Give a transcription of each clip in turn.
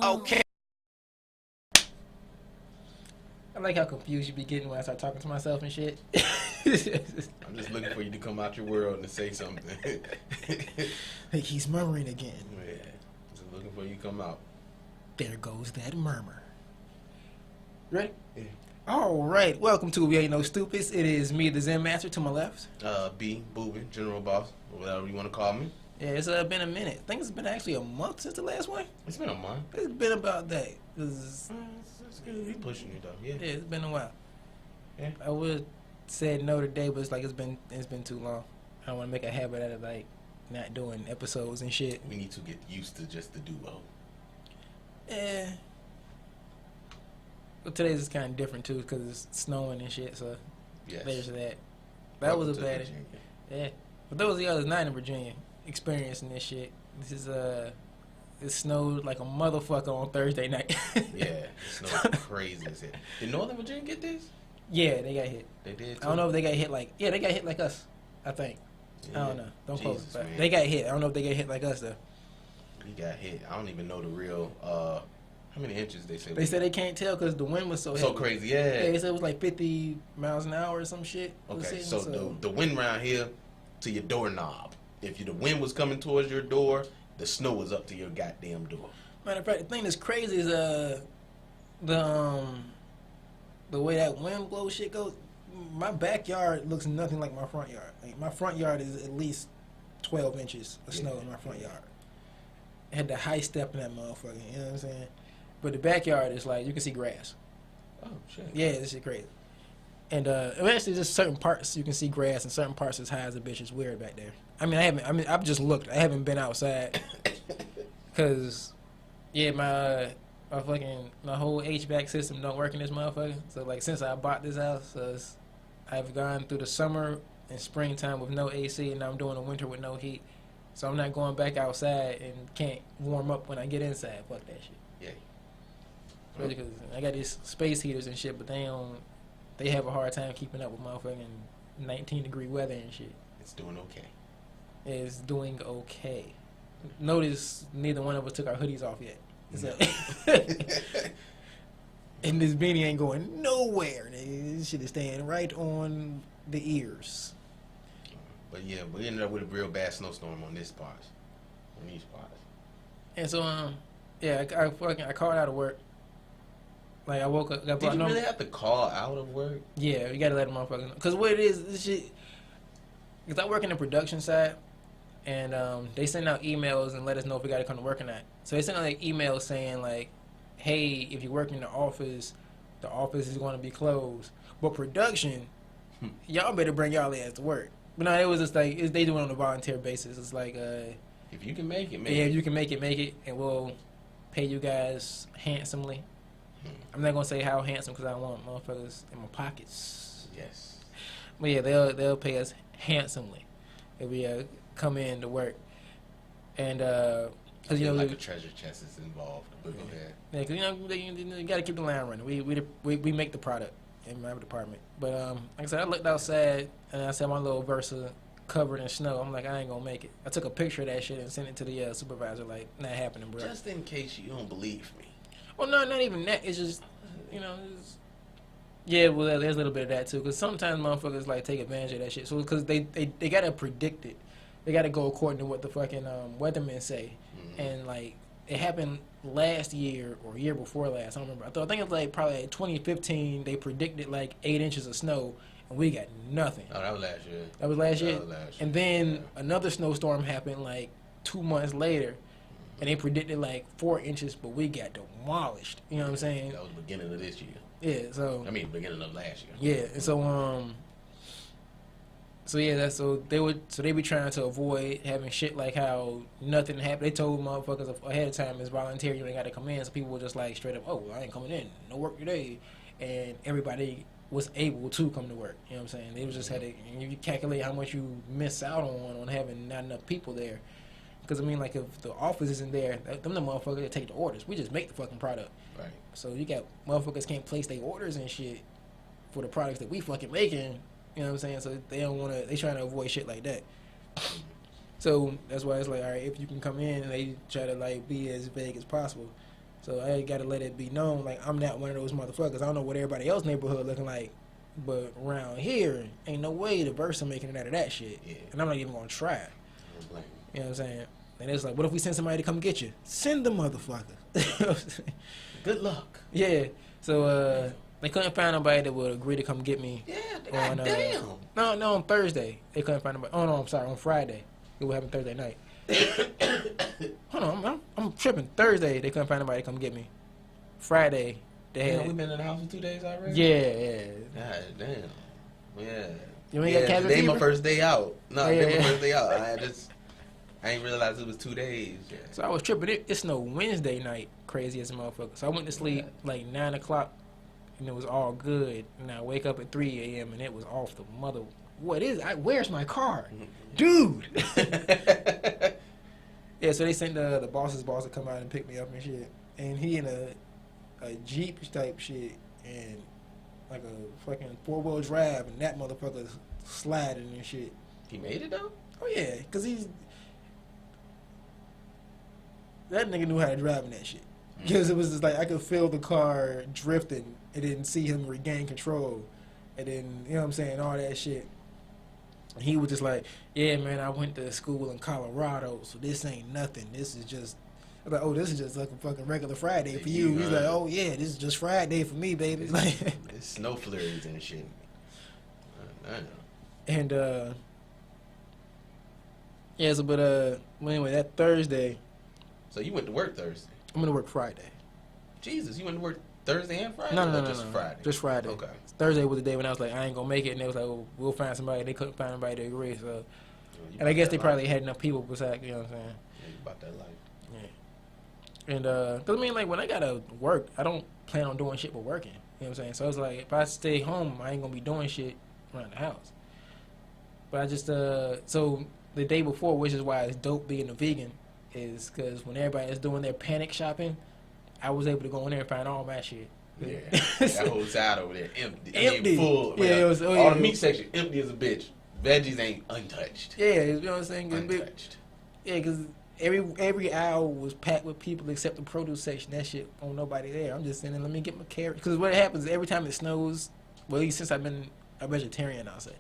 Okay. I like how confused you be getting when I start talking to myself and shit. I'm just looking for you to come out your world and say something. Like he's murmuring again. Yeah, just looking for you to come out. There goes that murmur. Ready? Yeah. All right. Welcome to We Ain't No Stupids. It is me, the Zen Master, to my left. B, Boobin, General Boss, or whatever you want to call me. Yeah, it's been a minute. I think it's been actually a month since the last one. It's been a month. It's been about that. It's good. We pushing you though. Yeah. Yeah, it's been a while. Yeah. I would say no today, but it's like it's been too long. I don't want to make a habit out of like not doing episodes and shit. We need to get used to just the duo. Yeah. Well, today's is kind of different too because it's snowing and shit. So Yes. there's that. That Welcome was a to bad. Virginia. Yeah. But those the others not in Virginia experiencing this shit. This is it snowed like a motherfucker on Thursday night. Yeah, it snowed crazy as hell. Did Northern Virginia get this? Yeah, they got hit. They did too? I don't know if they got hit like they got hit like us. I think. Yeah. I don't know. Don't quote Jesus, me, but man. they got hit. I don't know if they got hit like us though. We got hit. I don't even know the real, how many inches they said? They said they can't tell because the wind was so heavy. So crazy, yeah. Yeah, they said it was like 50 miles an hour or some shit. Okay, so the wind around here to your doorknob. If the wind was coming towards your door, the snow was up to your goddamn door. Matter of fact, the thing that's crazy is the way that wind blow shit goes. My backyard looks nothing like my front yard. Like, my front yard is at least 12 inches of snow in my front yard. I had the high step in that motherfucker. You know what I'm saying? But the backyard is like you can see grass. Oh shit. Yeah, this shit crazy. And actually, just certain parts you can see grass, and certain parts as high as a bitch. Is weird back there. I've just looked. I haven't been outside because, yeah, my whole HVAC system don't work in this motherfucker. So like since I bought this house, I've gone through the summer and springtime with no AC, and now I'm doing the winter with no heat. So I'm not going back outside and can't warm up when I get inside. Fuck that shit. Yeah. Especially because I got these space heaters and shit, but they have a hard time keeping up with motherfucking 19-degree weather and shit. It's doing okay. It's doing okay. Notice neither one of us took our hoodies off yet. So and this beanie ain't going nowhere. Nigga. This shit is staying right on the ears. But yeah, we ended up with a real bad snowstorm on these parts. And so yeah, I called out of work. Like I woke up. Did you really have to call out of work? Yeah, you gotta let a motherfucker know. Cause what it is, this shit. Cause I work in the production side, and they send out emails and let us know if we gotta come to work or not. So they send out like emails saying like, "Hey, if you work in the office is going to be closed. But production, y'all better bring y'all ass to work." But no, it was just like they do it on a volunteer basis. It's like, if you can make it, yeah, if you can make it, and we'll pay you guys handsomely. I'm not gonna say how handsome because I don't want motherfuckers in my pockets. Yes. But yeah, they'll pay us handsomely if we come in to work, and because like a treasure chest is involved. But go ahead. Yeah, because you gotta keep the line running. We make the product in my department. But like I said, I looked outside and I saw my little Versa covered in snow. I'm like, I ain't gonna make it. I took a picture of that shit and sent it to the supervisor. Like, not happening, bro. Just in case you don't believe me. Well, no, not even that. It's just, yeah. Well, there's a little bit of that too. Because sometimes motherfuckers like take advantage of that shit. So because they gotta predict it, they gotta go according to what the fucking weathermen say. Mm-hmm. And like it happened last year or year before last. I don't remember. I think it was like probably like 2015. They predicted like 8 inches of snow, and we got nothing. Oh, that was last year. That was last year. And then another snowstorm happened like 2 months later. And they predicted like 4 inches, but we got demolished. You know what I'm saying? That was the beginning of this year. Yeah, so beginning of last year. Yeah, and so yeah, they be trying to avoid having shit like how nothing happened. They told motherfuckers ahead of time it's voluntary, you ain't got to come in. So people were just like straight up, oh, I ain't coming in, no work today, and everybody was able to come to work. You know what I'm saying? They was just had to. And you calculate how much you miss out on having not enough people there. Because, I mean, like, if the office isn't there, them the motherfuckers that take the orders. We just make the fucking product. Right. So you got motherfuckers can't place their orders and shit for the products that we fucking making. You know what I'm saying? So they don't want to, they trying to avoid shit like that. So that's why it's like, all right, if you can come in, and they try to like be as vague as possible. So I gotta let it be known, like I'm not one of those motherfuckers. I don't know what everybody else's neighborhood looking like, but around here, ain't no way the Versa making it out of that shit. Yeah. And I'm not even gonna try. I don't blame You know what I'm saying? And it's like, what if we send somebody to come get you? Send the motherfucker. You know what I'm saying? you. Good luck. Yeah. So they couldn't find nobody that would agree to come get me. Yeah, On, damn. No, on Thursday. They couldn't find nobody. Oh no, I'm sorry, on Friday. It would happen Thursday night. Hold on, I'm tripping. Thursday they couldn't find nobody to come get me. Friday they had. We've been in the house for 2 days already. Yeah. God damn. Yeah. You ain't got cabin today fever? my first day out. No, Yeah. today my first day out. I ain't realized it was 2 days. Yeah. So I was tripping. It snowed Wednesday night, crazy as a motherfucker. So I went to sleep like 9 o'clock, and it was all good. And I wake up at 3 a.m. and it was off the mother. What is? Where's my car, dude? Yeah. So they sent the boss's boss to come out and pick me up and shit. And he in a Jeep type shit and like a fucking 4-wheel drive, and that motherfucker sliding and shit. He made it though? Oh yeah, cause that nigga knew how to drive in that shit. Because it was just like I could feel the car drifting and then see him regain control, and then you know what I'm saying, all that shit. And he was just like, yeah, man, I went to school in Colorado, so this ain't nothing. This is just. I was like, oh, this is just like a fucking regular Friday for you. He's like, oh yeah, this is just Friday for me, baby. It's snow flurries and shit. I know. And yeah, so but well, anyway, that Thursday, So you went to work Thursday? I'm gonna work Friday. Jesus, you went to work Thursday and Friday? No, Or just Friday? just Friday. Okay. Thursday was the day when I was like, I ain't gonna make it, and they was like, well, we'll find somebody. They couldn't find anybody to agree, so. Well, you And I about guess that they life. probably had enough people besides, you know what I'm saying. Yeah, you about that life. Yeah. And cause I mean, like when I gotta work, I don't plan on doing shit but working. You know what I'm saying? So it's like if I stay home, I ain't gonna be doing shit around the house. But I just so the day before, which is why it's dope being a vegan, is because when everybody is doing their panic shopping, I was able to go in there and find all my shit. Yeah, that whole side over there empty. I Empty. mean, full. Yeah, it was- oh, all yeah. the meat section empty as a bitch. Veggies ain't untouched. Yeah, you know what I'm saying? 'Cause Untouched. yeah, because every aisle was packed with people except the produce section. That shit, ain't nobody there. I'm just saying, let me get my carrots. Because what happens every time it snows, well, at least since I've been a vegetarian, I'll say.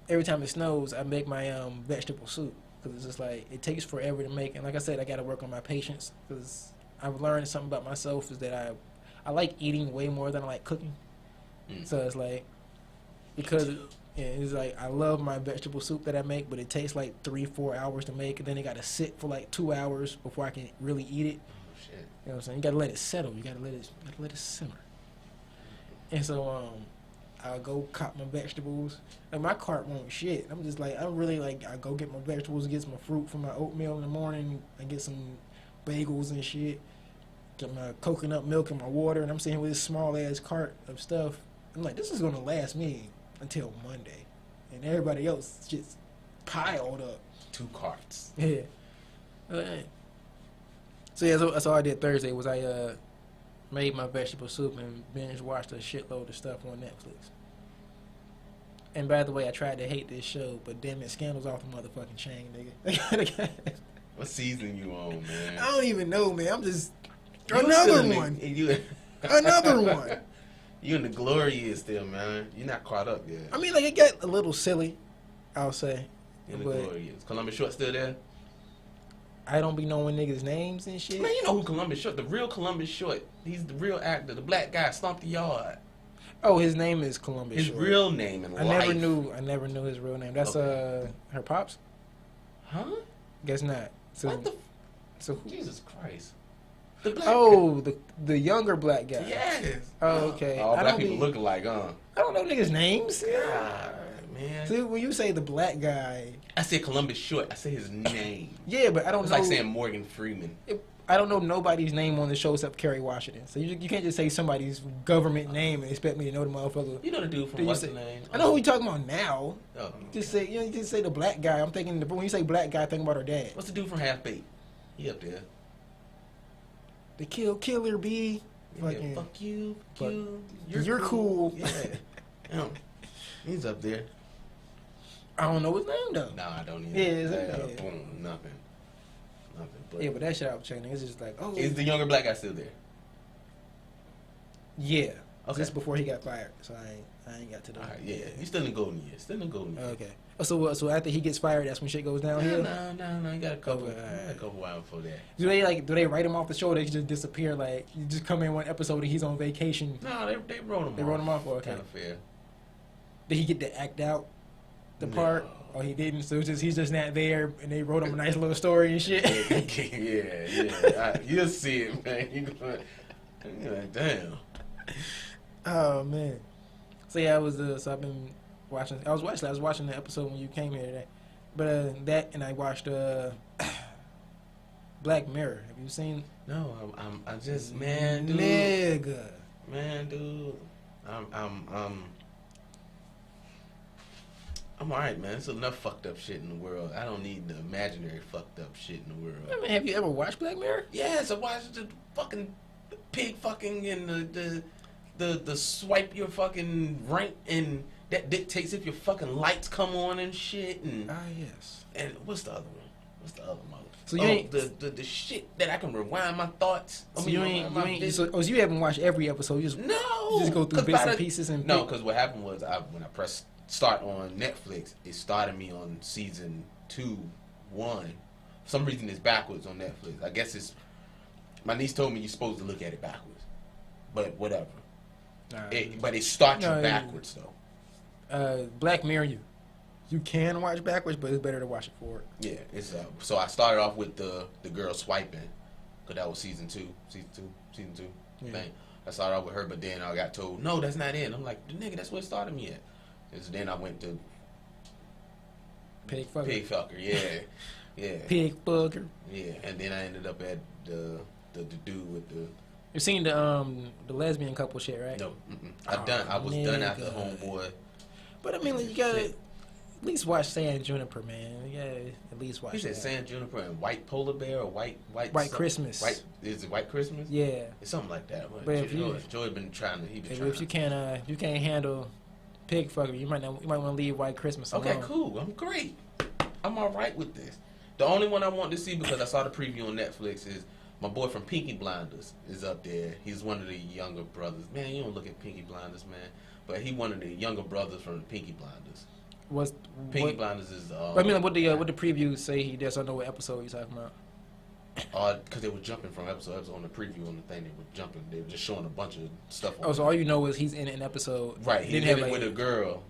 Every time it snows, I make my vegetable soup. Because it's just like, it takes forever to make. And like I said, I got to work on my patience. Because I've learned something about myself is that I like eating way more than I like cooking. So it's like, because it's like I love my vegetable soup that I make, but it takes like 3-4 hours to make, and then it got to sit for like 2 hours before I can really eat it. Oh, shit. You know what I'm saying? You got to let it settle. You got to let it simmer. And so I'll go cop my vegetables. And my cart won't shit. I'm just like, I'm really like, I go get my vegetables, get some fruit for my oatmeal in the morning. I get some bagels and shit. Get my coconut milk and my water, and I'm sitting with this small ass cart of stuff. I'm like, this is gonna last me until Monday, and everybody else just piled up. 2 carts. Yeah. So yeah, so that's all I did Thursday was I made my vegetable soup and binge watched a shitload of stuff on Netflix. And by the way, I tried to hate this show, but damn it, Scandal's off the motherfucking chain, nigga. What season you on, man? I don't even know, man. I'm just You still another in the- one. You, Another one. You in the glory years still, man. You're not caught up yet. I mean, like, it got a little silly, I'll say. In the But glory years. Columbus Short still there? I don't be knowing niggas' names and shit. Man, you know who Columbus Short, the real Columbus Short. He's the real actor, the black guy, stomped the yard. Oh, his name is Columbus His Short. real name in I life. never knew his real name. That's Okay. her pops? Huh? Guess not. So, What the? so who? Jesus Christ. The black Oh, the younger black guy. guy. Yes. Oh, okay. All I black don't people be- look alike, I don't know niggas' names. God, man. See, when you say the black guy, I said Columbus Short. I said his name. yeah, but I don't It's know. like saying Morgan Freeman. I don't know nobody's name on the show except Kerry Washington. So you can't just say somebody's government name and expect me to know the motherfucker. You know the dude from Did you what's say- his name? I know who you talking about now. Oh, Just say you just say the black guy. I'm thinking when you say black guy, I think about her dad. what's the dude from Half Baked? He up there. The killer bee. Yeah, Fucking- fuck you. Fuck- You. You're cool. Yeah. Yeah. He's up there. I don't know his name though. Nah, I don't either. Yeah, it's Boom, nothing. But yeah, but that shit I was checking. It's just like, oh, is the younger black guy still there? Yeah. Okay. Just before he got fired, so I ain't got to the. All right, yeah, he's still in the golden years. Still in the golden years. Okay. So after he gets fired, that's when shit goes downhill. No. You got a couple. Okay, You got a couple while before that. Do they write him off the show? Or they just disappear? Like you just come in one episode and he's on vacation. No, they wrote him. They wrote him off. Okay. Kind of fair. Did he get to act out the part? Or he didn't? So he's just not there, and they wrote him a nice little story and shit. yeah. You'll see it, man. You're like, damn. Oh man. So yeah, I've been watching. I was watching the episode when you came here today, but that and I watched Black Mirror. Have you seen? No, I just man, dude. Nigga. Man, dude. I'm alright, man. There's enough fucked up shit in the world. I don't need the imaginary fucked up shit in the world. I mean, have you ever watched Black Mirror? Yes, I watched the fucking pig fucking and the swipe your fucking rank and that dictates if your fucking lights come on and shit and Yes. and what's the other one? What's the other mother? So you ain't the shit that I can rewind my thoughts. So you haven't watched every episode. You just go through bits and pieces and because what happened was when I pressed start on Netflix, it started me on season 2, 1. For some reason it's backwards on Netflix. I guess it's my niece told me you're supposed to look at it backwards, but whatever. But it starts you backwards though. Black Mirror, you can watch backwards, but it's better to watch it forward. Yeah, it's so I started off with the girl swiping, cause that was season two thing. I started off with her, but then I got told no, that's not it. And I'm like, nigga, that's what it started me at. And so then I went to Pig fucker, yeah, pig fucker, yeah, and then I ended up at the dude with the. You seen the lesbian couple shit, right? No, I was done after Homeboy. But I mean, like, you gotta at least watch Sand Juniper, man. You gotta at least watch. He said Sand Juniper and White Polar Bear or White Christmas. Is it White Christmas? Yeah, it's something like that. But if Joey been trying to. If you can't handle pig fucker, you might want to leave White Christmas alone. Okay, cool. I'm great. I'm all right with this. The only one I want to see because I saw the preview on Netflix is my boy from Pinky Blinders is up there. He's one of the younger brothers. Man, you don't look at Pinky Blinders, man. But he one of the younger brothers from the Pinky Blinders. Pinky Blinders is. I mean, what the previews say he does. I know what episode he's talking about. Because they were jumping from episode to episode on the preview on the thing. They were jumping. They were just showing a bunch of stuff. Oh, so all you know is he's in an episode. Right. He did it with a girl,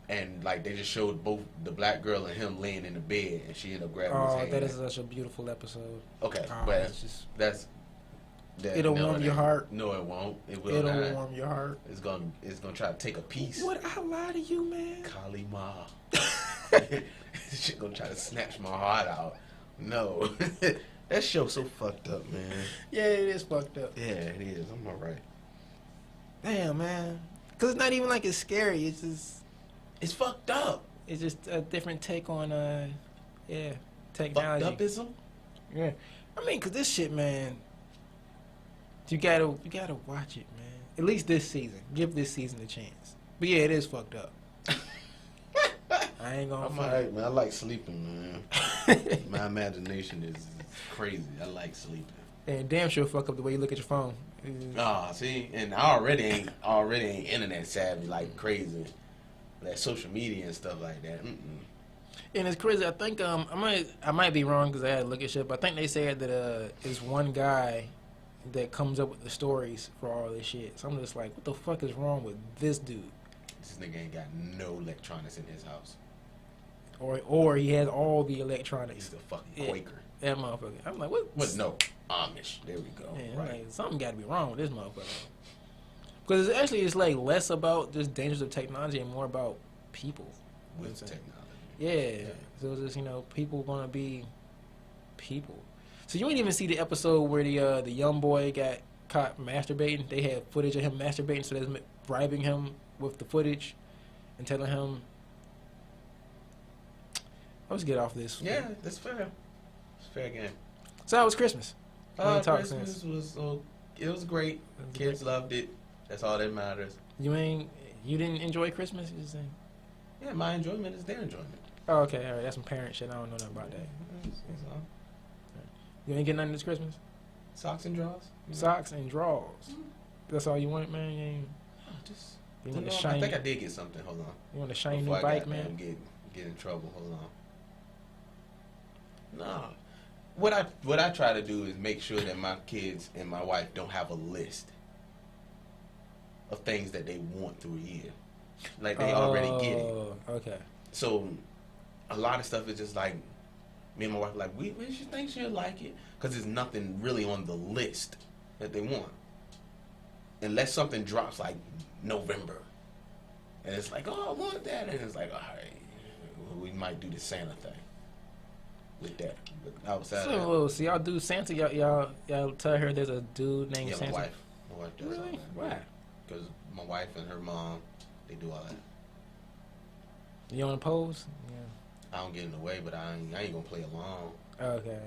and like they just showed both the black girl and him laying in the bed, and she ended up grabbing his hand. That is such a beautiful episode. Okay, but it'll warm your heart. No, it won't. It'll warm your heart. It's gonna try to take a piece. What I lie to you, man? Kali Ma. This shit gonna try to snatch my heart out. No. That show's so fucked up, man. Yeah, it is fucked up. Yeah, it is. I'm alright. Damn, man. Because it's not even like it's scary. It's just... It's fucked up. It's just a different take on, technology. Fucked upism? Yeah. I mean, because this shit, man, you gotta watch it, man. At least this season. Give this season a chance. But yeah, it is fucked up. I ain't gonna... I'm alright, man. I like sleeping, man. My imagination is crazy. I like sleeping. And damn sure fuck up the way you look at your phone. See, and I already ain't internet savvy like crazy. That social media and stuff like that. And it's crazy. I think I might be wrong because I had to look at shit, but I think they said that it's one guy that comes up with the stories for all this shit. So I'm just like, what the fuck is wrong with this dude? This nigga ain't got no electronics in his house. Or he has all the electronics. He's a fucking Quaker. That motherfucker. I'm like, what? No, Amish. There we go. Yeah, right. Like, something got to be wrong with this motherfucker. Because it's like less about just dangers of technology and more about people. With technology. Yeah. So it's just, people gonna be people. So you ain't even see the episode where the young boy got caught masturbating. They had footage of him masturbating, so they're bribing him with the footage and telling him, let's get off this. Yeah, that's fair. It's fair game. So how was Christmas? Christmas was great. Kids loved it. That's all that matters. You didn't enjoy Christmas? Yeah, my enjoyment is their enjoyment. Oh, okay, all right. That's some parent shit. I don't know nothing about that. You ain't getting nothing this Christmas? Socks and drawers. Socks and drawers. That's all you want, man? You ain't... Just. You want the I shiny... think I did get something. Hold on. You want a shiny new Before bike, man? Get in trouble. Hold on. No. What I try to do is make sure that my kids and my wife don't have a list of things that they want through a year. Like they already get it. Okay. So a lot of stuff is just like me and my wife are like, we should think she'll like it, because there's nothing really on the list that they want, unless something drops like November, and it's like, oh, I want that, and it's like, all right, we might do the Santa thing with that. But outside of that, So y'all do Santa? Y'all tell her there's a dude named Santa? my wife does all Really? that. Why? Because my wife and her mom, they do all that. You don't oppose? Yeah. I don't get in the way, but I ain't gonna play along. Okay.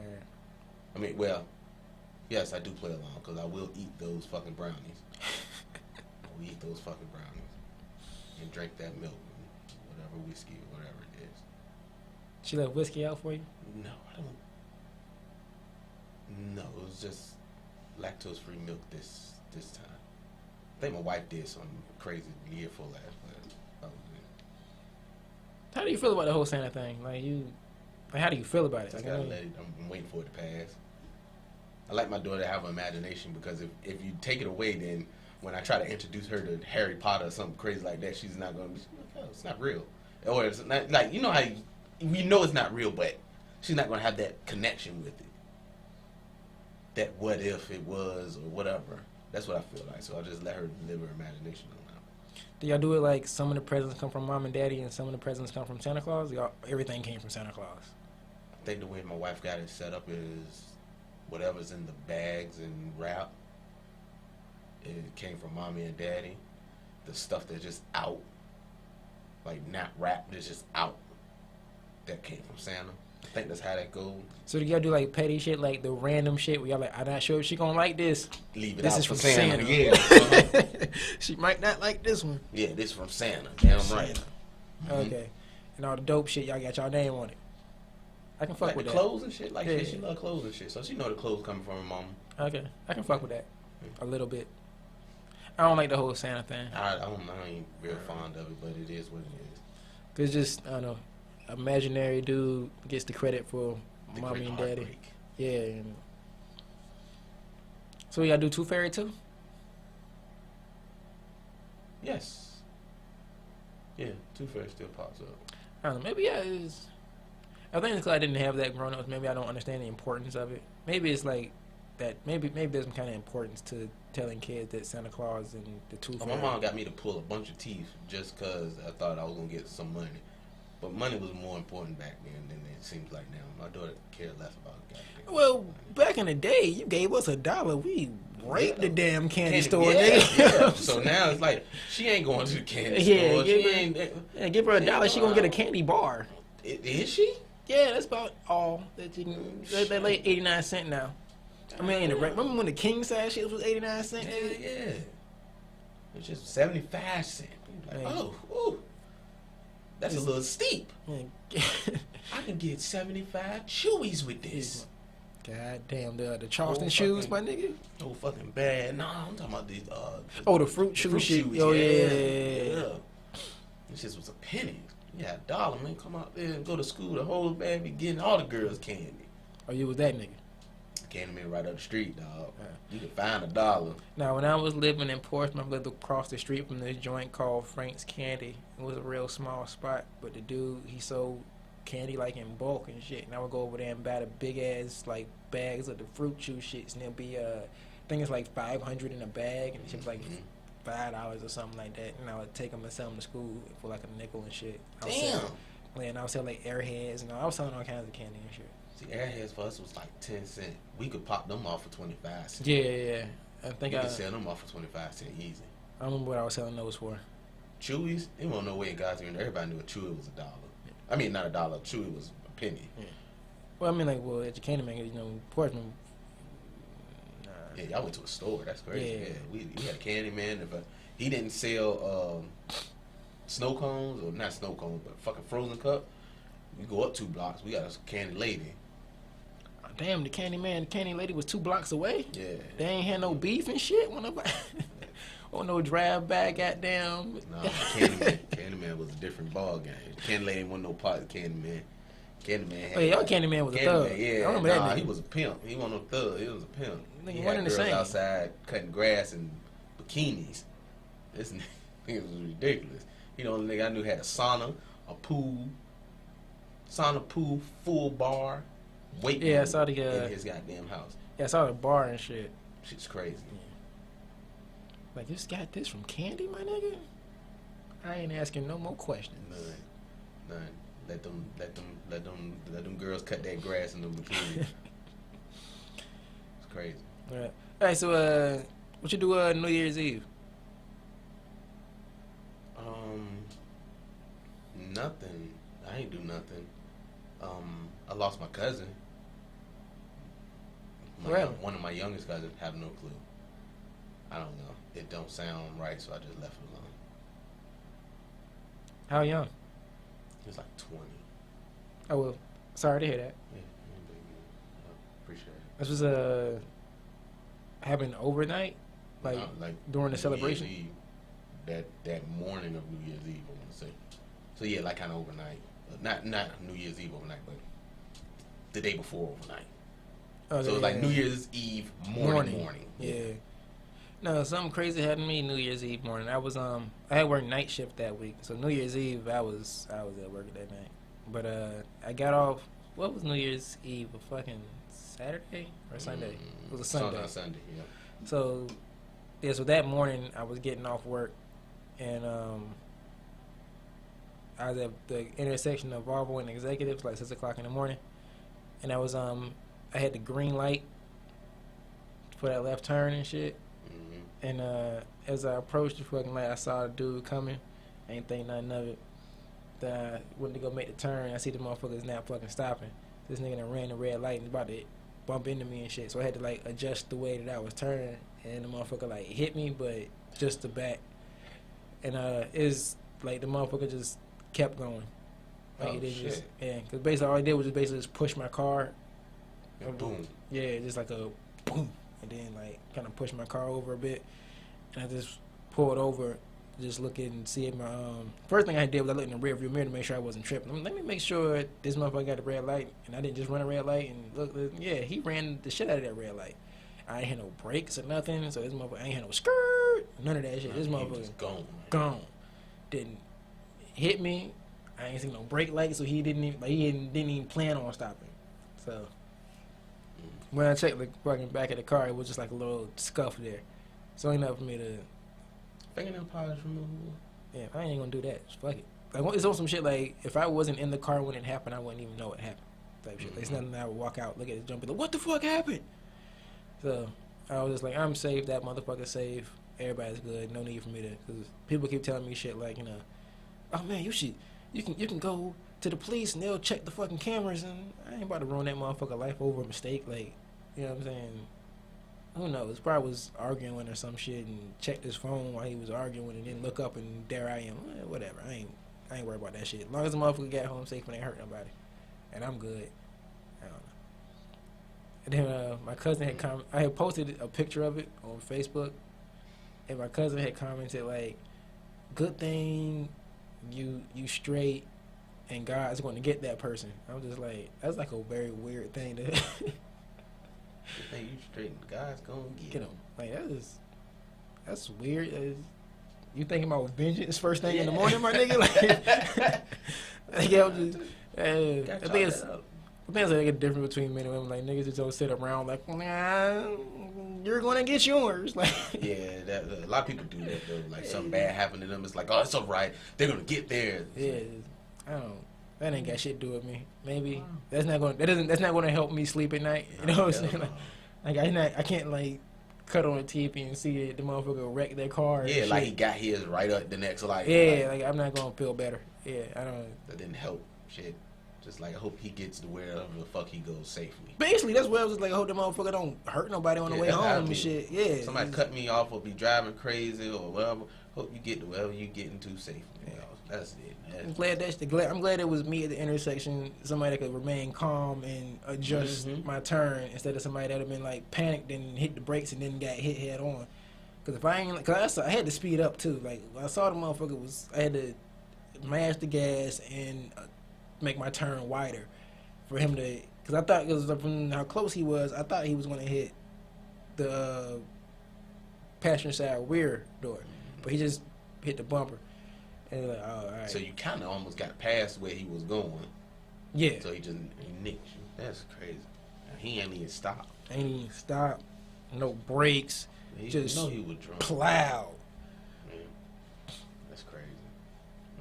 I mean, well, yes, I do play along, because I will eat those fucking brownies. I will eat those fucking brownies and drink that milk, whatever whiskey or whatever it is. She left whiskey out for you? No, I don't. No, it was just lactose-free milk this time. I think my wife did something crazy the year before last, but How do you feel about the whole Santa thing? Like how do you feel about it? just Like, gotta let it. I'm waiting for it to pass. I like my daughter to have an imagination, because if you take it away, then when I try to introduce her to Harry Potter or something crazy like that, she's not gonna be. Oh, it's not real, or it's not like, you know how we know it's not real, but she's not gonna have that connection with it. That what if it was or whatever. That's what I feel like. So I'll just let her live her imagination on that. Do y'all do it like some of the presents come from mom and daddy and some of the presents come from Santa Claus? Everything came from Santa Claus? I think the way my wife got it set up is whatever's in the bags and wrap, it came from mommy and daddy. The stuff that's just out, like not wrapped, that's just out, that came from Santa. I think that's how that goes. So do y'all do like petty shit, like the random shit where y'all like, I'm not sure if she gonna like this. Leave it This out is for from Santa. Santa. Yeah. Uh-huh. She might not like this one. Yeah, this from Santa. Damn right. Mm-hmm. Okay. And all the dope shit, y'all got y'all name on it. I can fuck Like with the that. clothes and shit. Like Yeah. she love clothes and shit. So she know the clothes coming from her mama. Okay. I can fuck with that. A little bit. I don't like the whole Santa thing. I ain't real fond of it, but it is what it is. Cause just, I don't know, imaginary dude gets the credit for The mommy great and daddy. heartbreak. Yeah. And so y'all do Tooth Fairy too? Yes. Yeah, Tooth Fairy still pops up. I don't know. Maybe I think it's because I didn't have that growing up. Maybe I don't understand the importance of it. Maybe it's like that. Maybe there's some kind of importance to telling kids that Santa Claus and the Tooth My Fairy. mom got me to pull a bunch of teeth just because I thought I was going to get some money. But money was more important back then than it seems like now. My daughter cared less about it. Well, back in the day, you gave us $1. We raped the damn candy store, yeah, nigga. yeah. So now it's like, she ain't going to the candy store. Give her $1, she gonna get a candy bar. Is she? Yeah, that's about all that you can. They like 89 cents now. I mean, remember when the king size shit was 89 cents? Yeah. It's just 75 cents. Like, Hey. oh, ooh, that's a little steep. Yeah. I can get 75 Chewies with this. God damn, the Charleston Oh, shoes, fucking- my nigga. Oh, fucking bad. Nah, I'm talking about these. Oh, the fruit shoe shit. shoes. Oh, yeah. This shit was a penny. Yeah, $1, man. Come out there and go to school. The whole bag be getting all the girls candy. Oh, you was that nigga. Candy man right up the street, dog. Yeah. You can find $1. Now, when I was living in Portsmouth, I lived across the street from this joint called Frank's Candy. It was a real small spot, but the dude, he sold candy like in bulk and shit. And I would go over there and buy the big ass like bags of the fruit chew shits, and it'll be I think it's like 500 in a bag, and it was like $5 or something like that. And I would take them and sell them to school for like a nickel and shit. And I would sell like Airheads, and I was selling all kinds of candy and shit. See, Airheads for us was like 10 cents. We could pop them off for 25 cents. Yeah. I think We could sell them off for 25 cents easy. I remember what I was selling those for. Chewies, it wasn't no way in God's green. Everybody knew a Chewy was $1. I mean, not $1. Chewy was a penny. Yeah. Well, I mean, like, at your candy man, you know, Portsmouth. Yeah, y'all went to a store. That's crazy. Yeah. We had a candy man. If he didn't sell snow cones, or not snow cones, but fucking frozen cup, We go up 2 blocks. We got a candy lady. Oh, damn, the candy lady was 2 blocks away. Yeah. They ain't had no beef and shit. Or no drive back, goddamn. No, Candyman was a different ball game. Candy lady ain't want no part of Candyman. Candyman had. Oh, yeah, your Candyman was a thug. Yeah, I remember that nigga. He was a pimp. He wasn't no thug. He was a pimp. Nigga, He one had and the girls same. outside cutting grass in bikinis. This nigga was ridiculous. He the only nigga I knew had a sauna, pool, full bar, weight room Yeah, I saw the in his goddamn house. Yeah, I saw the bar and shit. Shit's crazy. Like, you just got this from Candy, my nigga? I ain't asking no more questions. None. Let them girls cut that grass in the bikini. It's crazy. All right, so what you do New Year's Eve? Nothing. I ain't do nothing. I lost my cousin. One of my youngest cousins. Have no clue. I don't know. It don't sound right, so I just left it alone. How young? He was like 20. Oh, well, sorry to hear that. Yeah, I appreciate it. This was happened overnight, like during the New celebration. Year's Eve, that morning of New Year's Eve, I want to say. So yeah, like kind of overnight. Not New Year's Eve overnight, but the day before overnight. Oh, so it was like New Year's Eve morning. Yeah. No, something crazy happened to me New Year's Eve morning. I was I had worked night shift that week, so New Year's Eve I was at work that night. But I got off. What was New Year's Eve? A fucking Saturday or Sunday? It was a Sunday. Sunday, yeah. So yeah, so that morning I was getting off work, and I was at the intersection of Volvo and Executives, like 6 o'clock in the morning, and I was I had the green light for that left turn and shit. And as I approached the fucking light, I saw a dude coming. I ain't think nothing of it. Then I went to go make the turn. I see the motherfuckers not fucking stopping. This nigga done ran the red light and about to bump into me and shit. So I had to like adjust the way that I was turning. And the motherfucker like hit me, but just the back. And it's like the motherfucker just kept going. Like shit. Because basically all I did was just push my car. And boom. Yeah, just like a boom. And then like kind of push my car over a bit, and I just pulled over, just looking and see if my first thing I did was I looked in the rear view mirror to make sure I wasn't tripping. Let me make sure this motherfucker got a red light, and I didn't just run a red light. And look, yeah, he ran the shit out of that red light. I ain't had no brakes or nothing, so this motherfucker I ain't had no skirt, none of that shit. This motherfucker gone. Didn't hit me. I ain't seen no brake light, so he didn't even plan on stopping. So. When I checked the fucking back of the car, it was just like a little scuff there. So ain't enough for me to. Fingernail polish removal. Yeah, I ain't gonna do that. Just fuck it. Like it's on some shit like if I wasn't in the car when it happened, I wouldn't even know it happened. Type shit. There's nothing I would walk out, look at it, jump, be like, what the fuck happened? So I was just like, I'm safe. That motherfucker's safe. Everybody's good. No need for me to. Because people keep telling me shit like, oh man, you can go to the police and they'll check the fucking cameras, and I ain't about to ruin that motherfucker life over a mistake. Like, you know what I'm saying? Who knows? Probably was arguing or some shit and checked his phone while he was arguing and then look up and there I am. Whatever. I ain't worried about that shit. As long as the motherfucker got home safe and ain't hurt nobody. And I'm good. I don't know. And then my cousin I had posted a picture of it on Facebook, and my cousin had commented like, good thing you straight and God's going to get that person. I was just like, that's like a very weird thing to Good thing you straight and God's going to get him. Like, that's weird. You thinking about vengeance first thing in the morning, my nigga? Like, I was just, I think it's like a difference between men and women. Like, niggas just don't sit around like, nah, you're going to get yours. Like, yeah, a lot of people do that, though. Like, something bad happened to them. It's like, oh, it's all right. They're going to get theirs. Yeah, I don't. That ain't got shit to do with me. Maybe that's not going to help me sleep at night. You know what I'm saying? Like I can't like cut on the TV and see the motherfucker wreck their car. Yeah, like he got his right up the next life. Yeah, like I'm not gonna feel better. Yeah, I don't. That didn't help. Shit. Just like I hope he gets to wherever the fuck he goes safely. Basically, that's where I was like, I hope the motherfucker don't hurt nobody on the way home and shit. Yeah. Somebody cut me off or be driving crazy or whatever. Hope you get to wherever you getting to safely. Yeah. That's it. I'm glad it was me at the intersection, somebody that could remain calm and adjust my turn instead of somebody that would have been like panicked and hit the brakes and then got hit head on. Because if I ain't, I had to speed up too. Like when I saw the motherfucker I had to mash the gas and make my turn wider for him to. Because I thought, because from how close he was, I thought he was going to hit the passenger side rear door, but he just hit the bumper. And like, oh, all right. So you kind of almost got past where he was going. Yeah. So he nicked you. That's crazy. He ain't even stopped. No brakes. He just know he was drunk. Plowed. Man, that's crazy.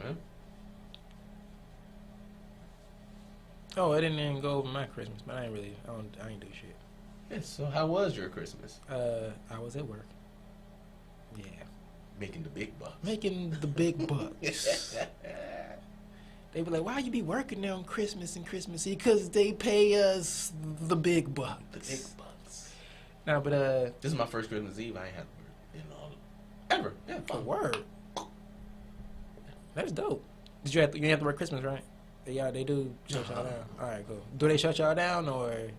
Man. Oh, I didn't even go over my Christmas, but I ain't do shit. Yeah, so how was your Christmas? I was at work. Yeah. Making the big bucks. Making the big bucks. They were like, why you be working there on Christmas and Christmas Eve? Because they pay us the big bucks. The big bucks. Nah, but this is my first Christmas Eve. I ain't had to work in all ever. Yeah, fun. Word. That's dope. You didn't have to work Christmas, right? Yeah, they do shut y'all down. All right, cool. Do they shut y'all down or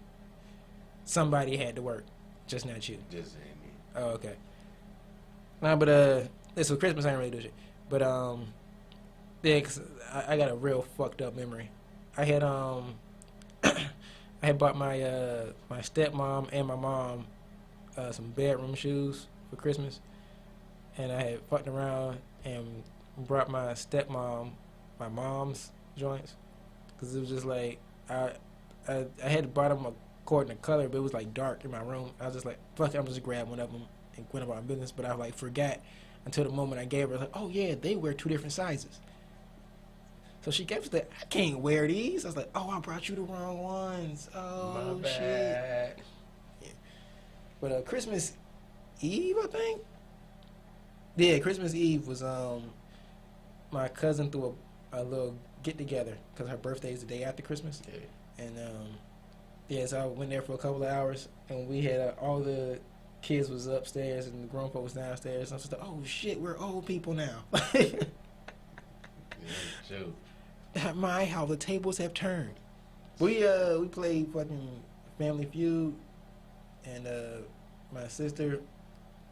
somebody had to work, just not you? Just ain't me. Oh, okay. Nah, but so Christmas I ain't really do shit. But yeah, 'cause I got a real fucked up memory. I had I had bought my my stepmom and my mom some bedroom shoes for Christmas, and I had fucked around and brought my stepmom my mom's joints, because it was just like I had bought them according to color, but it was like dark in my room. I was just like, fuck it, I'm just grab one of them and went about my business. But I like forgot until the moment I gave her, like, oh yeah, they wear 2 different sizes. So she gave us that, I can't wear these. I was like, oh, I brought you the wrong ones. Oh, my bad. Shit. Yeah. But Christmas Eve, I think. Yeah, Christmas Eve was my cousin threw a little get together because her birthday is the day after Christmas. Yeah. And yeah, so I went there for a couple of hours, and we had all the kids was upstairs and the grown folks was downstairs. And I was just like, oh shit, we're old people now. Yeah, true. My, how the tables have turned. We played fucking Family Feud, and my sister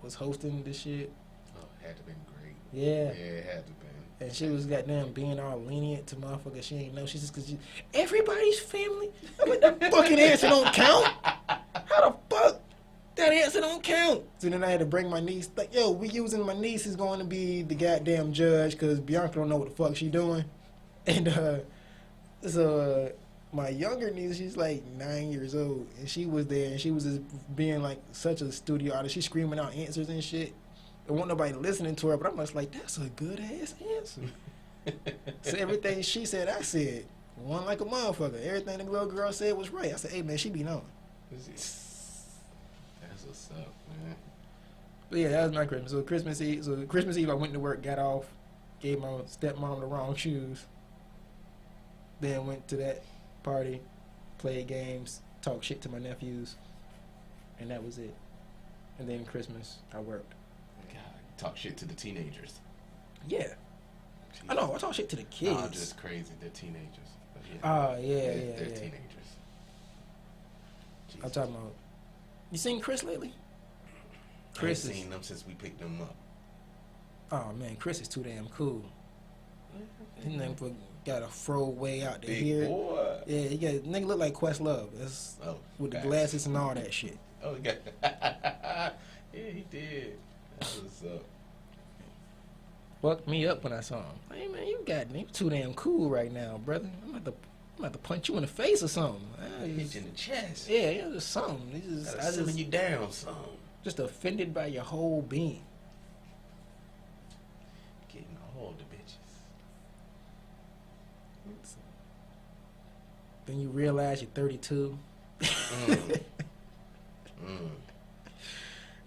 was hosting this shit. Oh, it had to been great. Yeah. Yeah, it had to been. And she was goddamn being all lenient to motherfuckers she ain't know. She's just because everybody's family. I'm like, that fucking answer don't count. How the fuck that answer don't count? So then I had to bring my niece. Like, yo, we using my niece is going to be the goddamn judge because Bianca don't know what the fuck she doing. And so my younger niece, she's like 9 years old, and she was there, and she was just being like such a studio artist. She's screaming out answers and shit. There wasn't nobody listening to her, but I'm just like, that's a good ass answer. So everything she said, I said. One like a motherfucker. Everything the little girl said was right. I said, hey man, she be knowing. That's what's up, man. But yeah, that was my Christmas. So Christmas Eve I went to work, got off, gave my stepmom the wrong shoes. Then went to that party, played games, talked shit to my nephews, and that was it. And then Christmas I worked. Talk shit to the teenagers. Yeah. Jeez. I know, I talk shit to the kids. Oh, just crazy. They're teenagers. Oh, yeah. They're teenagers. Jesus. I'm talking about... You seen Chris lately? Chris I ain't seen them since we picked them up. Oh, man, Chris is too damn cool. His nigga got a fro way out there. Big boy. Yeah, he got... Nigga look like Questlove. That's with the glasses and all that shit. Oh, he got... yeah, he did. That's what's up. Fucked me up when I saw him. Hey man, you too damn cool right now, brother. I'm about to punch you in the face or something. Hit you in the chest. Yeah, just something. I just you down some. Just offended by your whole being. Getting all the bitches. Then you realize you're 32.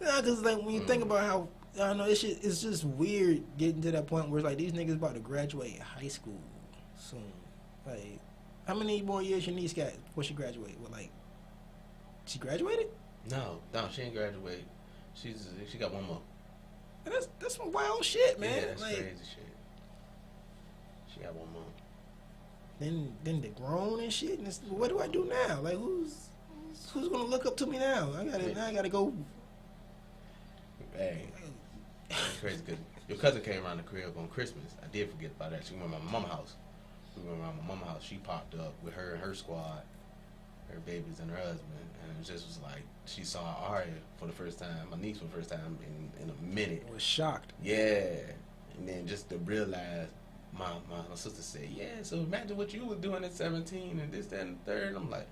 No, because like when you think about how I don't know, it's just weird getting to that point where it's like these niggas about to graduate high school soon. Like, how many more years your niece got before she graduated? What, like, she graduated? No, she ain't graduated. She got one more. And that's some wild shit, man. Yeah, that's like, crazy shit. She got 1 month. Then they grown and shit. And what do I do now? Like who's gonna look up to me now? I gotta go. Hey, it's crazy because your cousin came around the crib on Christmas. I did forget about that. She went to my mama's house. We went around my mama's house. She popped up with her and her squad, her babies and her husband, and it just was like she saw Arya for the first time, my niece for the first time in a minute. I was shocked. Yeah, and then just to realize, my sister said, yeah. So imagine what you were doing at 17 and this, that, and the third. And I'm like,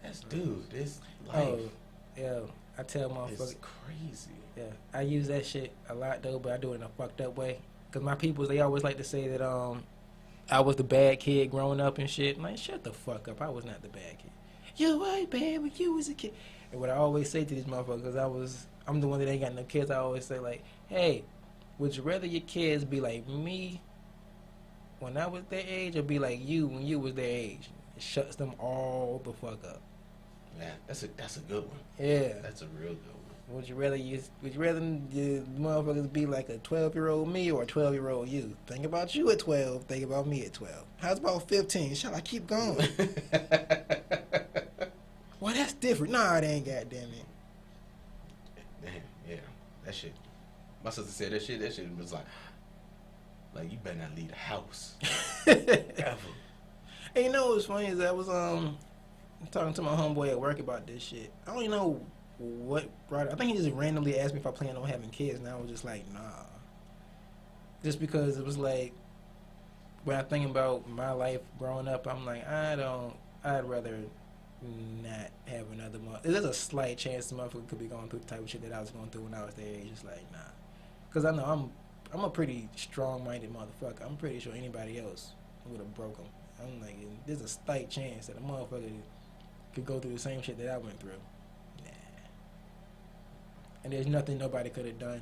that's this life. Oh, yeah. I tell motherfuckers. It's crazy. Yeah, I use that shit a lot though, but I do it in a fucked up way. Cause my peoples, they always like to say that I was the bad kid growing up and shit. I'm like, shut the fuck up. I was not the bad kid. You white bad when you was a kid. And what I always say to these motherfuckers, I'm the one that ain't got no kids. I always say like, hey, would you rather your kids be like me when I was their age, or be like you when you was their age? It shuts them all the fuck up. Man, that's a good one. Yeah, that's a real good one. Would you rather your motherfuckers be like a 12-year-old me or a 12-year-old you? Think about you at 12. Think about me at 12. How's about 15? Shall I keep going? Well, that's different. Nah, it ain't. Goddamn it. Damn, yeah, that shit. My sister said that shit. That shit was like you better not leave the house ever. And you know what's funny is I was talking to my homeboy at work about this shit. I don't even know what brought it. I think he just randomly asked me if I plan on having kids, and I was just like, nah. Just because it was like, when I think about my life growing up, I'm like, I'd rather not have another month. There's a slight chance the motherfucker could be going through the type of shit that I was going through when I was their age. Just like, nah. Because I know I'm a pretty strong-minded motherfucker. I'm pretty sure anybody else would have broke them. I'm like, there's a slight chance that a motherfucker could go through the same shit that I went through. Nah. And there's nothing nobody could have done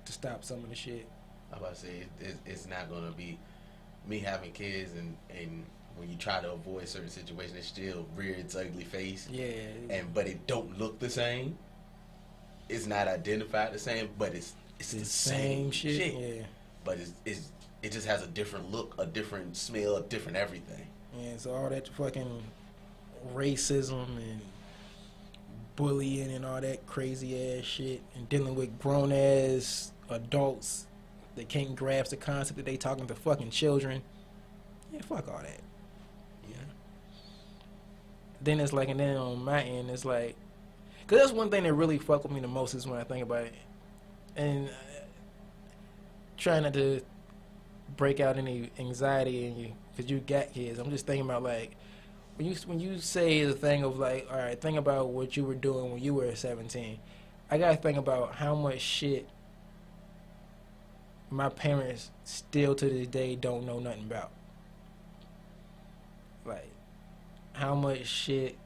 to stop some of the shit. I'm about to say, it's not going to be me having kids and when you try to avoid certain situations, it still rear its ugly face. Yeah. But it don't look the same. It's not identified the same, but it's the same shit. Yeah. But it just has a different look, a different smell, a different everything. Yeah, so all that fucking racism and bullying and all that crazy ass shit, and dealing with grown ass adults that can't grasp the concept that they talking to fucking children. Yeah, fuck all that. Yeah. Then it's like, and then on my end, it's like, cause that's one thing that really fuck with me the most is when I think about it, and trying not to break out any anxiety in you because you got kids. I'm just thinking about like when you say the thing of like, all right, think about what you were doing when you were 17. I gotta think about how much shit my parents still to this day don't know nothing about. Like how much shit.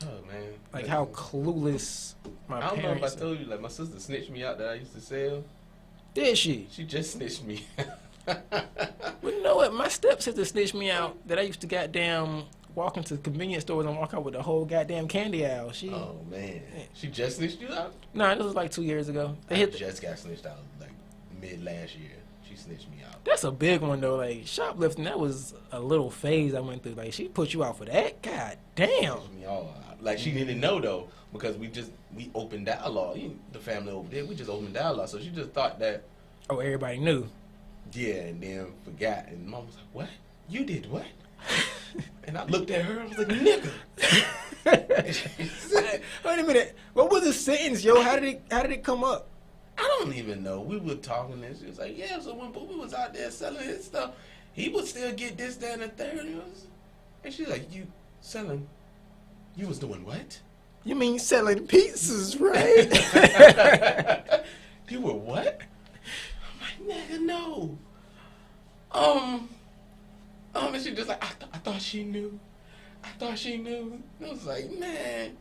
Oh man! Like how clueless my parents. I don't know if I told you, like my sister snitched me out that I used to sell. Did she? She just snitched me. Well, you know what? My stepsister snitched me out that I used to goddamn walk into convenience stores and walk out with the whole goddamn candy aisle. Oh man, she just snitched you out? No, this was like 2 years ago. Just got snitched out like mid last year. She snitched me out. That's a big one though. Like shoplifting, that was a little phase I went through. Like she put you out for that? God damn. Snitched me all out. Like she didn't know though because we opened dialogue. The family over there, we just opened dialogue. So she just thought that. Oh, everybody knew. Yeah, and then forgot. And Mom was like, "What? You did what?" And I looked at her. I was like, "Nigga." Wait a minute. What was the sentence, yo? How did it come up? I don't even know. We were talking and she was like, yeah, so when Booby was out there selling his stuff, he would still get this, that, and the third. And she's like, you was doing what? You mean selling pizzas, right? You were what? I'm like, nigga, no. And she just like, I thought she knew. I was like, man.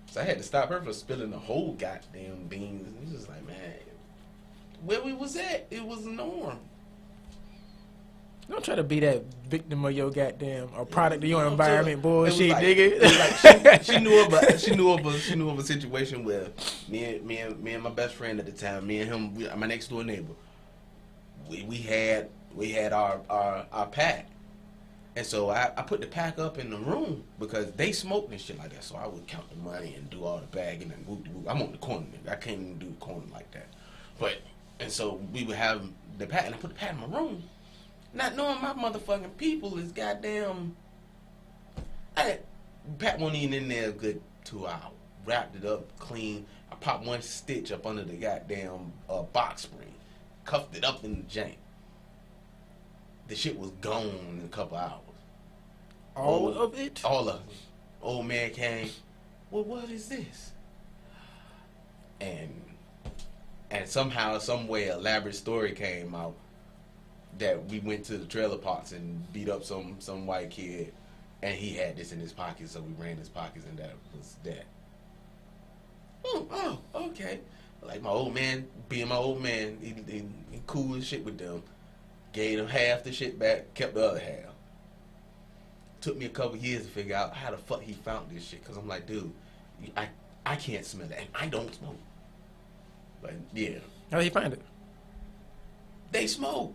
So I had to stop her from spilling the whole goddamn beans. And it was just like, man, where we was at, it was the norm. Don't try to be that victim of your goddamn or product of your environment bullshit, like, nigga. It was like she knew of a situation where me and my best friend at the time, me and him, my next door neighbor, we had we had our pack. And so I put the pack up in the room because they smoked and shit like that. So I would count the money and do all the bagging and whoop. I'm on the corner, nigga. I can't even do the corner like that. And so we would have the pack, and I put the pack in my room, not knowing my motherfucking people is goddamn. Pack wasn't even in there a good 2 hours. Wrapped it up clean. I popped one stitch up under the goddamn box spring, cuffed it up in the jank. The shit was gone in a couple hours. All of it? All of it. Old man came, well, what is this? And somehow, some way, elaborate story came out that we went to the trailer parks and beat up some white kid, and he had this in his pocket, so we ran his pockets, and that was that. Oh, okay. Like my old man, being my old man, he cool as shit with them. Gave him half the shit back, kept the other half. Took me a couple years to figure out how the fuck he found this shit. Because I'm like, dude, I can't smell it. And I don't smoke. But, yeah. How did he find it? They smoke.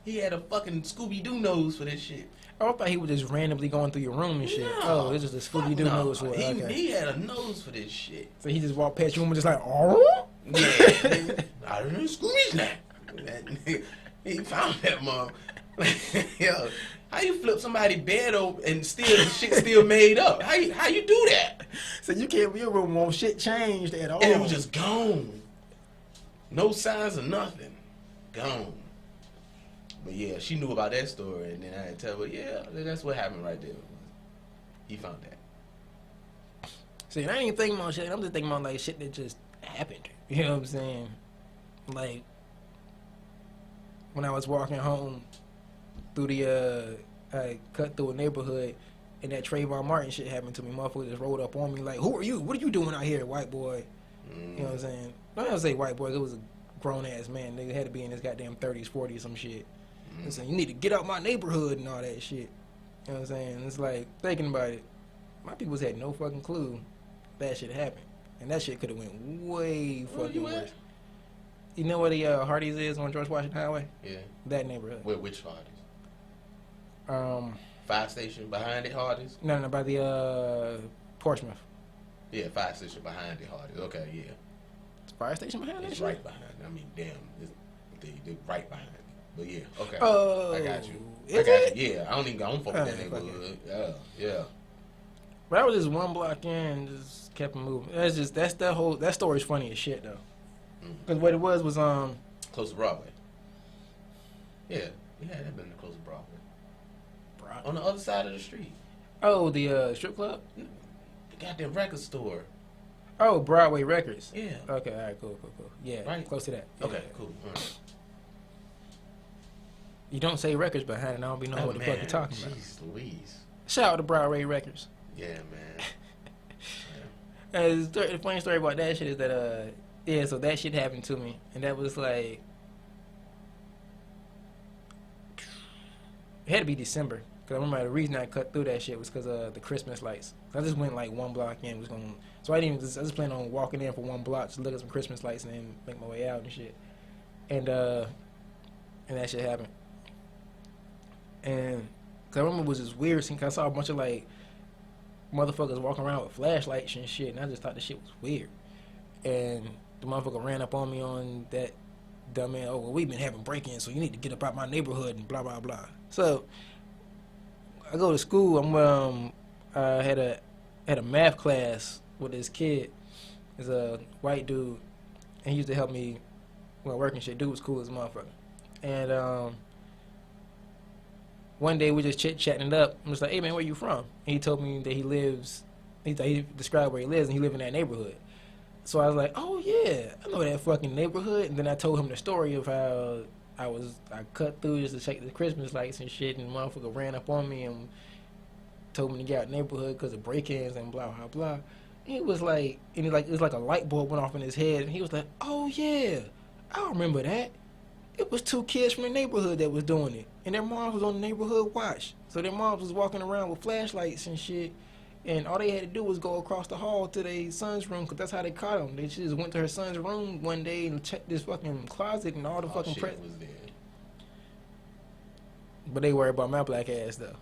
He had a fucking Scooby-Doo nose for this shit. Oh, I thought he was just randomly going through your room and shit. No, it's just a Scooby-Doo nose for it. Okay. He had a nose for this shit. So he just walked past your room and just like, oh? Yeah. I don't know Scooby's that. He found that mom. Yo, how you flip somebody's bed open and still the shit still made up? How you do that? So you can't be a room when shit changed at all. And it was just gone. No signs of nothing. Gone. But yeah, she knew about that story, and then I had to tell her, yeah, that's what happened right there. He found that. See, I ain't even thinking about shit. I'm just thinking about like shit that just happened. You know what I'm saying? Like when I was walking home through I cut through a neighborhood, and that Trayvon Martin shit happened to me. Motherfucker just rolled up on me like, who are you? What are you doing out here, white boy? You know what I'm saying? I don't say white boy. It was a grown ass man. Nigga had to be in his goddamn 30s, 40s, some shit. I'm saying, you need to get out my neighborhood and all that shit. You know what I'm saying? It's like, thinking about it, my peoples had no fucking clue that shit happened. And that shit could have went way fucking worse. You know where the Hardee's is on George Washington Highway? Yeah. That neighborhood. Which Hardee's? Fire station behind it, Hardee's? No, by the Portsmouth. Yeah, fire station behind it, Hardee's. Okay, yeah. It's fire station behind it? It's right behind it. I mean, damn. They're right behind it. But yeah, okay. Oh, I got you. I got you. Yeah, I don't fuck with that neighborhood. Yeah. But I was just one block in, just kept moving. That story's funny as shit though. Because what it was close to Broadway. Yeah, that been close to Broadway. On the other side of the street. Oh, the strip club? The goddamn record store. Oh, Broadway Records. Yeah. Okay, all right, cool. Yeah, right. Close to that. Yeah. Okay, cool. All right. You don't say records behind it, I don't be knowing what the fuck you're talking about. Jeez Louise. Shout out to Broadway Records. Yeah, man. The funny story about that shit is that, so that shit happened to me, and that was like, it had to be December, because I remember the reason I cut through that shit was because of the Christmas lights. I just went like one block in, so I just planned on walking in for one block to look at some Christmas lights and then make my way out and shit. And that shit happened. And cause I remember it was just weird scene, cause I saw a bunch of like motherfuckers walking around with flashlights and shit, and I just thought the shit was weird. And the motherfucker ran up on me on that dumb man. Oh, well, we've been having break-ins, so you need to get up out my neighborhood and blah blah blah. So I go to school. I had a math class with this kid. He's a white dude, and he used to help me when I work and shit. Dude was cool as a motherfucker. And one day we just chit-chatting it up. I'm just like, hey man, where you from? And he told me that he described where he lives, and he lived in that neighborhood. So I was like, oh yeah, I know that fucking neighborhood. And then I told him the story of how I cut through just to check the Christmas lights and shit, and the motherfucker ran up on me and told me to get out of the neighborhood because of break-ins and blah blah blah. And he was like, it was like a light bulb went off in his head, and he was like, oh yeah, I remember that. It was two kids from the neighborhood that was doing it, and their moms was on the neighborhood watch. So their moms was walking around with flashlights and shit, and all they had to do was go across the hall to their son's room, because that's how they caught him. They just went to her son's room one day and checked this fucking closet, and all the fucking shit was there. But they worry about my black ass though.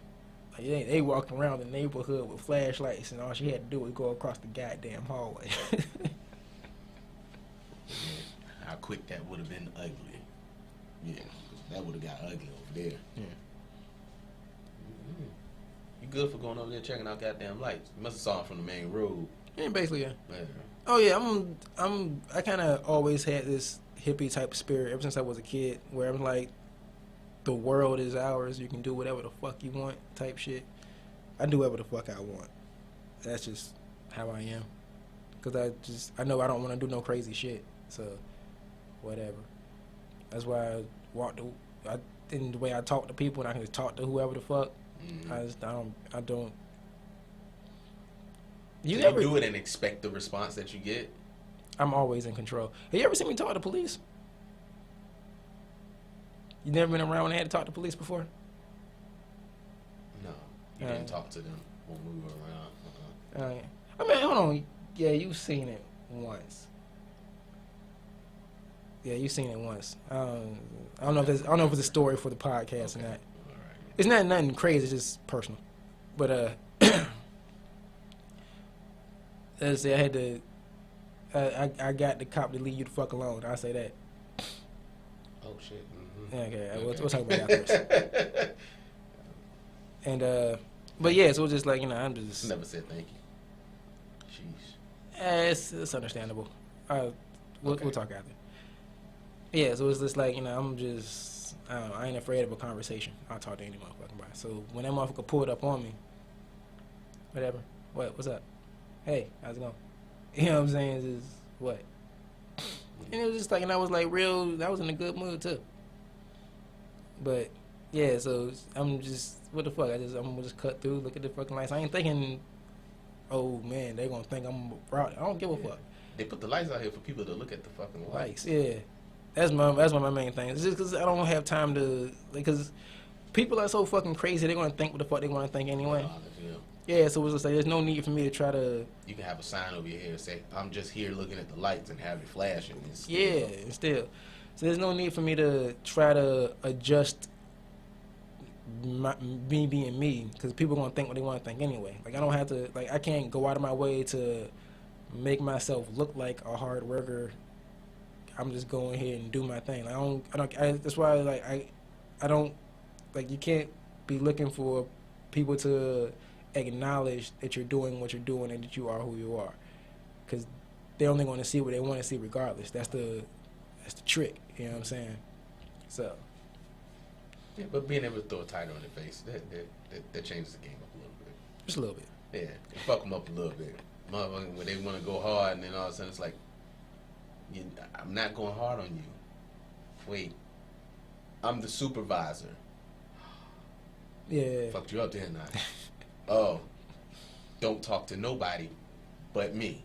Like, they walked around the neighborhood with flashlights, and all she had to do was go across the goddamn hallway. How quick that would have been ugly. Yeah, that would have got ugly over there. Yeah. Mm-hmm. You good for going over there checking out goddamn lights? You must have saw them from the main road. Yeah, basically, yeah. Yeah. Oh yeah, I kind of always had this hippie type of spirit ever since I was a kid, where I'm like, the world is ours. You can do whatever the fuck you want, type shit. I do whatever the fuck I want. That's just how I am. Cause I know I don't want to do no crazy shit. So, whatever. That's why in the way I talk to people, and I can just talk to whoever the fuck. Mm-hmm. I don't. You do it and expect the response that you get? I'm always in control. Have you ever seen me talk to police? You never been around when they had to talk to police before? No. You didn't talk to them when we were around. I mean, hold on. Yeah, you've seen it once. Yeah, you've seen it once. I don't know if it's a story for the podcast or not. All right. It's not nothing crazy. It's just personal. But let's say I had to. I got the cop to leave you the fuck alone. I say that. Oh shit. Yeah, okay. We'll talk about that afterwards. And but yeah, so it's just like, I'm just Never said thank you. Jeez. it's understandable. We'll talk after. Yeah, so it's just like, I'm just I ain't afraid of a conversation. I'll talk to any motherfucking body. So when that motherfucker pulled up on me, whatever. What's up? Hey, how's it going? You know what I'm saying? It's just what? And it was just like, and I was like I was in a good mood too. But yeah, so I'm just, what the fuck? I'm gonna just cut through, look at the fucking lights. I ain't thinking, oh man, they gonna think I'm proud. I don't give a fuck. They put the lights out here for people to look at the fucking lights. Yeah, that's one of my main things. It's just because I don't have time to, because people are so fucking crazy. They're gonna think what the fuck they want to think anyway. Yeah, so it's just like, there's no need for me to try to. You can have a sign over your head and say, "I'm just here looking at the lights," and have it flashing. Yeah, still. So there's no need for me to try to adjust me being me, because people are gonna think what they want to think anyway. Like, I don't have to, like, I can't go out of my way to make myself look like a hard worker. I'm just going here and do my thing. Like, that's why, like, I don't, like, you can't be looking for people to acknowledge that you're doing what you're doing and that you are who you are, because they're only going to see what they want to see regardless. That's the trick, you know what I'm saying? So yeah, but being able to throw a title on their face, that changes the game up a little bit. Just a little bit. Yeah, fuck them up a little bit. Motherfucker, when they want to go hard, and then all of a sudden it's like, I'm not going hard on you. Wait, I'm the supervisor. Yeah. Fucked you up, didn't I? Oh, don't talk to nobody but me.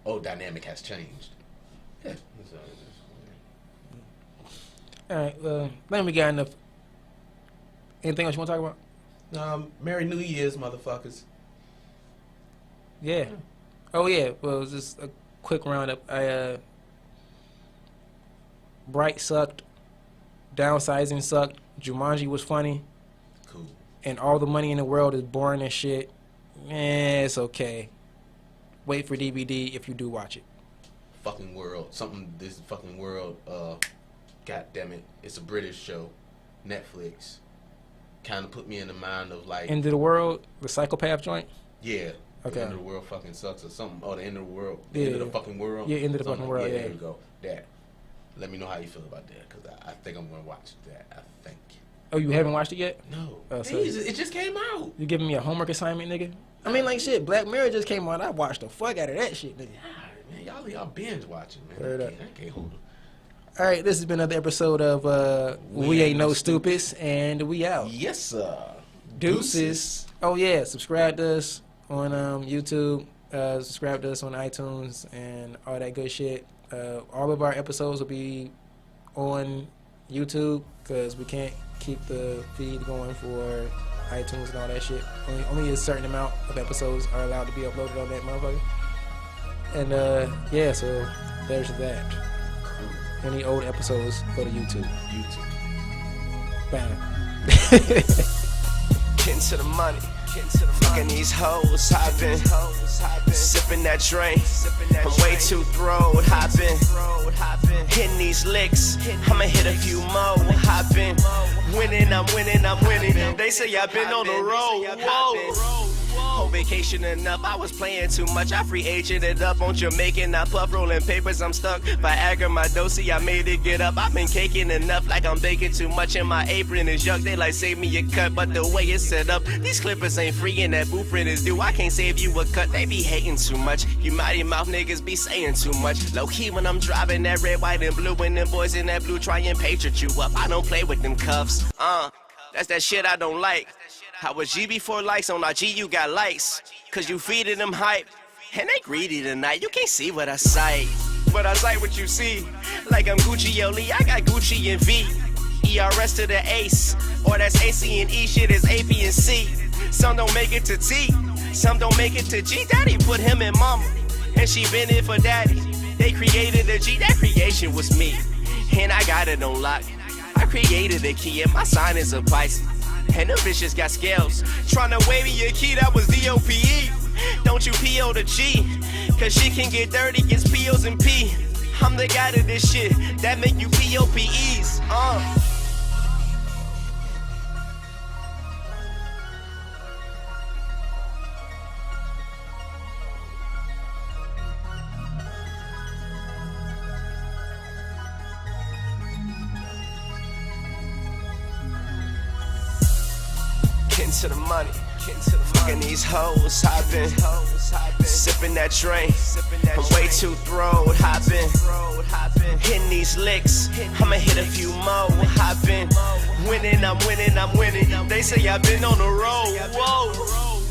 Oh, dynamic has changed. Yeah. All right. Well, I think we got enough. Anything else you want to talk about? Merry New Year's, motherfuckers. Yeah. Oh yeah. Well, just a quick roundup. Bright sucked. Downsizing sucked. Jumanji was funny. Cool. And All the Money in the World is boring as shit. It's okay. Wait for DVD if you do watch it. Fucking world. This fucking world. God damn it. It's a British show. Netflix. Kind of put me in the mind of like. End of the World? The psychopath joint? Yeah. Okay. The end of the world fucking sucks or something. Oh, the end of the world. Yeah. End of the fucking world. Yeah, end of the fucking world. Yeah, there you go. That. Let me know how you feel about that, because I think I'm going to watch that. I think. Oh, you haven't watched it yet? No. So it just came out. You giving me a homework assignment, nigga? I mean, like, shit, Black Mirror just came out. I watched the fuck out of that shit, nigga. Yeah, man, y'all binge watching, man. I can't hold it. All right, this has been another episode of We Ain't No Stupids, and we out. Yes, sir. Deuces. Oh, yeah, subscribe to us on YouTube. Subscribe to us on iTunes and all that good shit. All of our episodes will be on YouTube, because we can't keep the feed going for iTunes and all that shit. Only a certain amount of episodes are allowed to be uploaded on that motherfucker. And yeah, so there's that. Any old episodes, go to YouTube. YouTube. Bam. Getting to the money, fucking these hoes, hopping, sipping that drink. I'm way too throwed, hopping, hitting these licks. I'ma hit a few more, hopping. Winning, I'm winning, I'm winning. They say I've been on the road. Whoa. Whole vacation enough, I was playing too much. I free agented up on Jamaican. I puff rolling papers, I'm stuck. Viagra, my dosey, I made it get up. I've been caking enough, like I'm baking too much. And my apron is yuck, they like save me a cut. But the way it's set up, these clippers ain't free and that blueprint is due. I can't save you a cut, they be hating too much. You mighty mouth niggas be saying too much. Low key when I'm driving that red, white, and blue. And them boys in that blue try and patriot you up. I don't play with them cuffs, that's that shit I don't like. I was G before likes, on IG you got likes. Cause you feeding them hype, and they greedy tonight. You can't see what I sight, but I sight what you see. Like I'm Gucci Oli, I got Gucci and V. ERS to the ace, or that's AC and E, shit is AP and C. Some don't make it to T, some don't make it to G. Daddy put him in mama, and she been it for daddy. They created a G, that creation was me. And I got it on lock, I created a key, and my sign is a Pisces. And them bitches got scales. Tryna wave me a key, that was DOPE. Don't you PO the G, cause shit can get dirty, it's POs and P. I'm the guy to this shit, that make you POPEs. Getting to the money, fucking these hoes, hopping, sipping that drink. I'm way too throwed, hopping, hitting these licks. I'ma hit a few more, hopping. Winning, I'm winning, I'm winning. They say I've been on the road. Whoa.